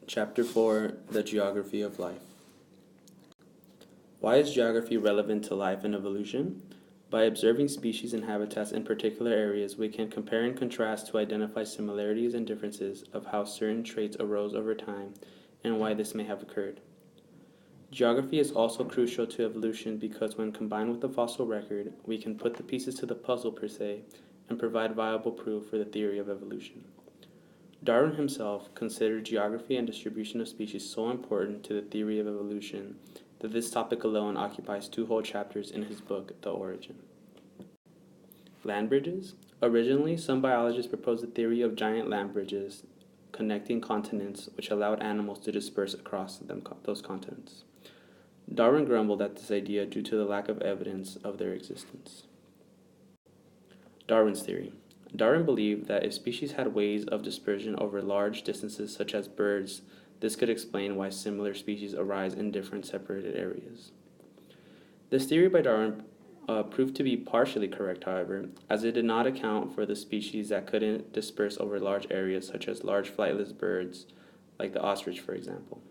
Chapter 4, The Geography of Life. Why is geography relevant to life and evolution? By observing species and habitats in particular areas, we can compare and contrast to identify similarities and differences of how certain traits arose over time and why this may have occurred. Geography is also crucial to evolution because when combined with the fossil record, we can put the pieces to the puzzle per se and provide viable proof for the theory of evolution. Darwin himself considered geography and distribution of species so important to the theory of evolution that this topic alone occupies 2 whole chapters in his book, The Origin. Land bridges? Originally, some biologists proposed the theory of giant land bridges connecting continents which allowed animals to disperse across those continents. Darwin grumbled at this idea due to the lack of evidence of their existence. Darwin's theory. Darwin believed that if species had ways of dispersion over large distances such as birds, this could explain why similar species arise in different separated areas. This theory by Darwin proved to be partially correct, however, as it did not account for the species that couldn't disperse over large areas such as large flightless birds, like the ostrich, for example.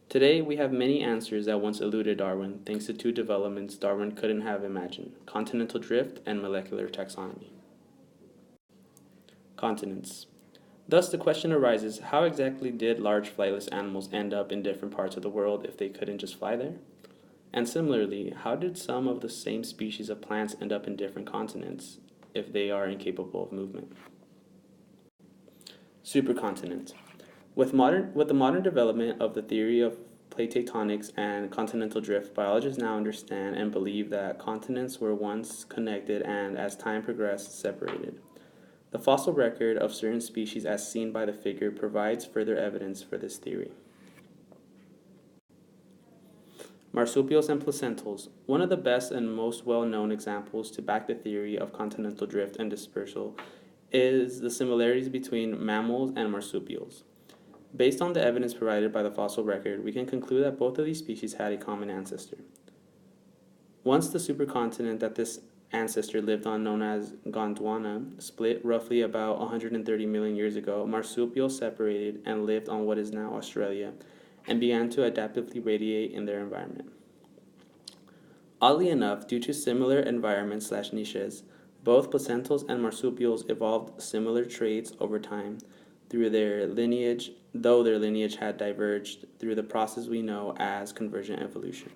Today, we have many answers that once eluded Darwin thanks to 2 developments Darwin couldn't have imagined: continental drift and molecular taxonomy. Continents. Thus, the question arises, how exactly did large flightless animals end up in different parts of the world if they couldn't just fly there? And similarly, how did some of the same species of plants end up in different continents if they are incapable of movement? Supercontinent. With the modern development of the theory of plate tectonics and continental drift, biologists now understand and believe that continents were once connected and, as time progressed, separated. The fossil record of certain species as seen by the figure provides further evidence for this theory. Marsupials and placentals. One of the best and most well-known examples to back the theory of continental drift and dispersal is the similarities between mammals and marsupials. Based on the evidence provided by the fossil record, we can conclude that both of these species had a common ancestor. Once the supercontinent that this ancestor lived on, known as Gondwana, split roughly about 130 million years ago, marsupials separated and lived on what is now Australia and began to adaptively radiate in their environment. Oddly enough, due to similar environments/niches, both placentals and marsupials evolved similar traits over time through their lineage, though their lineage had diverged through the process we know as convergent evolution.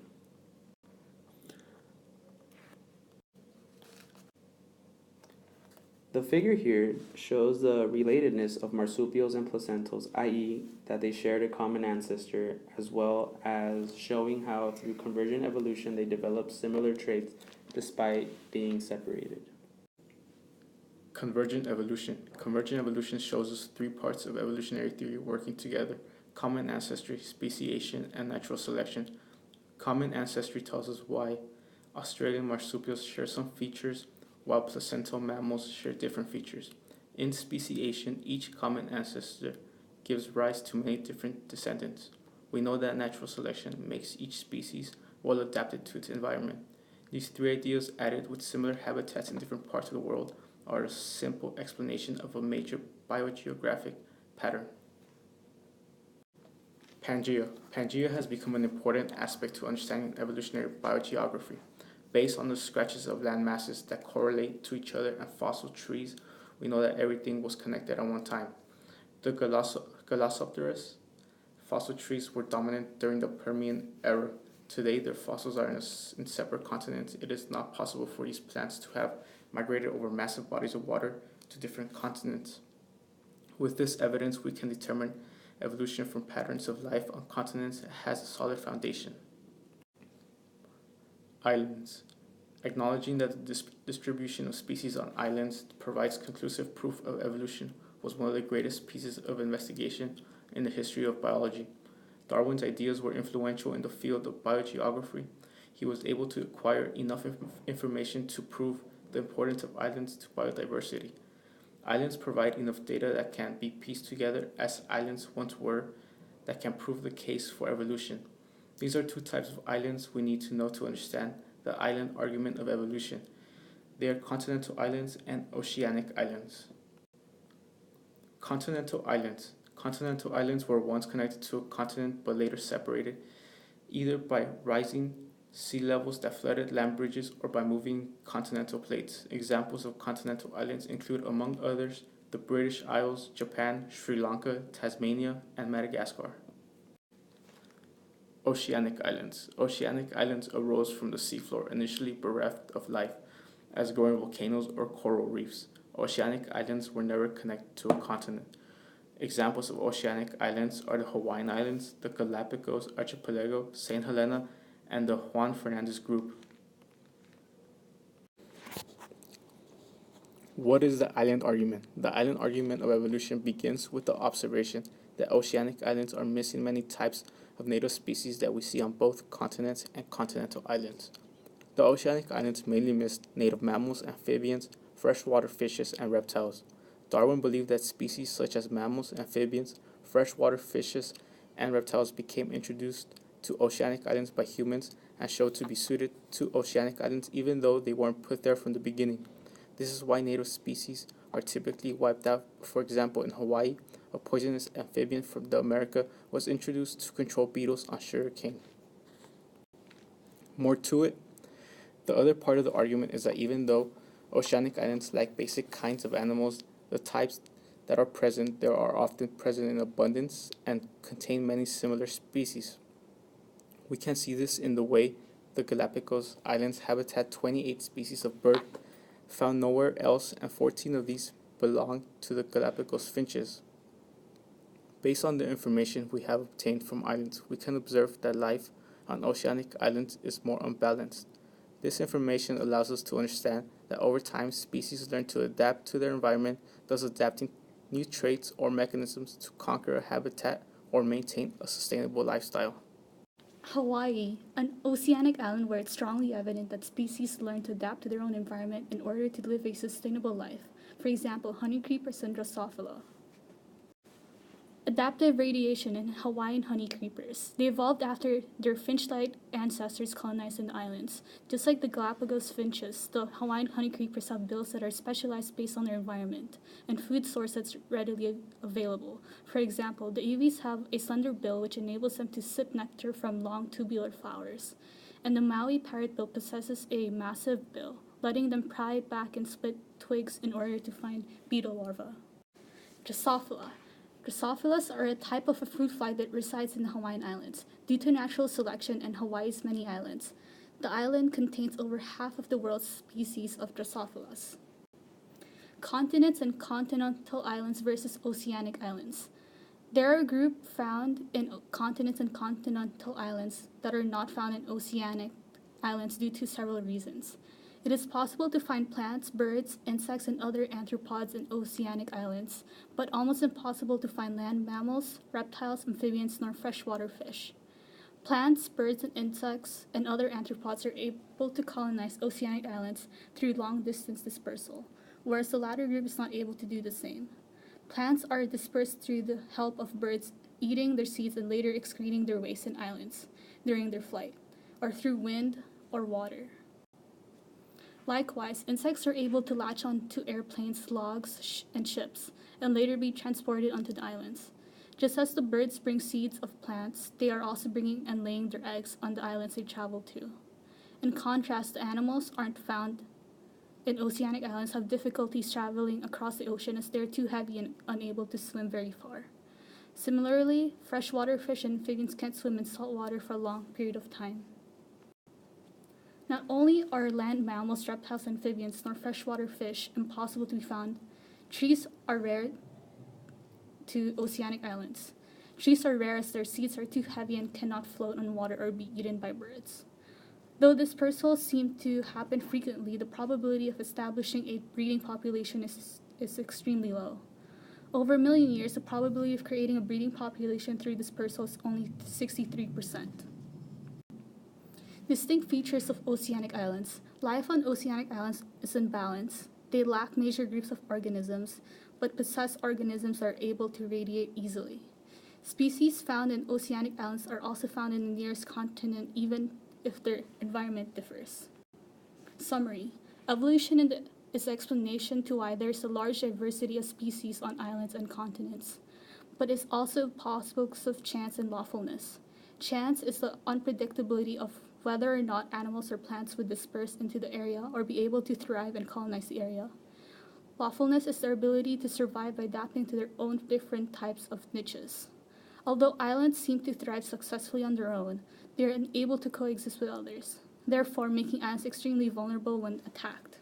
The figure here shows the relatedness of marsupials and placentals, i.e., that they shared a common ancestor, as well as showing how through convergent evolution they developed similar traits despite being separated. Convergent evolution. Convergent evolution shows us 3 parts of evolutionary theory working together: common ancestry, speciation, and natural selection. Common ancestry tells us why Australian marsupials share some features while placental mammals share different features. In speciation, each common ancestor gives rise to many different descendants. We know that natural selection makes each species well adapted to its environment. These 3 ideas, added with similar habitats in different parts of the world, are a simple explanation of a major biogeographic pattern. Pangea. Pangea has become an important aspect to understanding evolutionary biogeography. Based on the scratches of land masses that correlate to each other and fossil trees, we know that everything was connected at one time. The Galossopteris fossil trees were dominant during the Permian era. Today, their fossils are in separate continents. It is not possible for these plants to have migrated over massive bodies of water to different continents. With this evidence, we can determine evolution from patterns of life on continents has a solid foundation. Islands. Acknowledging that the distribution of species on islands provides conclusive proof of evolution was one of the greatest pieces of investigation in the history of biology. Darwin's ideas were influential in the field of biogeography. He was able to acquire enough information to prove the importance of islands to biodiversity. Islands provide enough data that can be pieced together, as islands once were, that can prove the case for evolution. These are 2 types of islands we need to know to understand the island argument of evolution. They are continental islands and oceanic islands. Continental islands. Continental islands were once connected to a continent but later separated, either by rising sea levels that flooded land bridges or by moving continental plates. Examples of continental islands include, among others, the British Isles, Japan, Sri Lanka, Tasmania, and Madagascar. Oceanic islands. Oceanic islands arose from the seafloor, initially bereft of life, as growing volcanoes or coral reefs. Oceanic islands were never connected to a continent. Examples of oceanic islands are the Hawaiian Islands, the Galapagos Archipelago, St. Helena, and the Juan Fernandez Group. What is the island argument? The island argument of evolution begins with the observation that oceanic islands are missing many types of native species that we see on both continents and continental islands. The oceanic islands mainly missed native mammals, amphibians, freshwater fishes, and reptiles. Darwin believed that species such as mammals, amphibians, freshwater fishes, and reptiles became introduced to oceanic islands by humans and showed to be suited to oceanic islands even though they weren't put there from the beginning. This is why native species are typically wiped out. For example, in Hawaii, a poisonous amphibian from the America was introduced to control beetles on sugarcane. More to it, the other part of the argument is that even though oceanic islands lack basic kinds of animals, the types that are present there are often present in abundance and contain many similar species. We can see this in the way the Galapagos Islands habitat 28 species of bird found nowhere else, and 14 of these belong to the Galapagos finches. Based on the information we have obtained from islands, we can observe that life on oceanic islands is more unbalanced. This information allows us to understand that over time species learn to adapt to their environment, thus adapting new traits or mechanisms to conquer a habitat or maintain a sustainable lifestyle. Hawaii, an oceanic island where it's strongly evident that species learn to adapt to their own environment in order to live a sustainable life. For example, honeycreepers and Drosophila. Adaptive radiation in Hawaiian honeycreepers. They evolved after their finch-like ancestors colonized in the islands. Just like the Galapagos finches, the Hawaiian honeycreepers have bills that are specialized based on their environment and food source that's readily available. For example, the avies have a slender bill which enables them to sip nectar from long tubular flowers, and the Maui parrotbill possesses a massive bill, letting them pry back and split twigs in order to find beetle larvae. Drosophila. Drosophilas are a type of a fruit fly that resides in the Hawaiian Islands. Due to natural selection and Hawaii's many islands, the island contains over half of the world's species of Drosophilas. Continents and continental islands versus oceanic islands. There are a group found in continents and continental islands that are not found in oceanic islands due to several reasons. It is possible to find plants, birds, insects, and other arthropods in oceanic islands, but almost impossible to find land mammals, reptiles, amphibians, nor freshwater fish. Plants, birds, and insects, and other arthropods are able to colonize oceanic islands through long-distance dispersal, whereas the latter group is not able to do the same. Plants are dispersed through the help of birds eating their seeds and later excreting their waste in islands during their flight, or through wind or water. Likewise, insects are able to latch onto airplanes, logs, and ships, and later be transported onto the islands. Just as the birds bring seeds of plants, they are also bringing and laying their eggs on the islands they travel to. In contrast, the animals aren't found in oceanic islands have difficulties traveling across the ocean as they're too heavy and unable to swim very far. Similarly, freshwater fish and amphibians can't swim in salt water for a long period of time. Not only are land mammals, reptiles, amphibians, nor freshwater fish impossible to be found, trees are rare to oceanic islands. Trees are rare as their seeds are too heavy and cannot float on water or be eaten by birds. Though dispersals seem to happen frequently, the probability of establishing a breeding population is extremely low. Over a million years, the probability of creating a breeding population through dispersal is only 63%. Distinct features of oceanic islands. Life on oceanic islands is in balance. They lack major groups of organisms, but possess organisms that are able to radiate easily. Species found in oceanic islands are also found in the nearest continent, even if their environment differs. Summary. Evolution is the explanation to why there is a large diversity of species on islands and continents. but is also possible because of chance and lawfulness. Chance is the unpredictability of whether or not animals or plants would disperse into the area or be able to thrive and colonize the area. Lawfulness is their ability to survive by adapting to their own different types of niches. Although islands seem to thrive successfully on their own, they are unable to coexist with others, therefore making islands extremely vulnerable when attacked.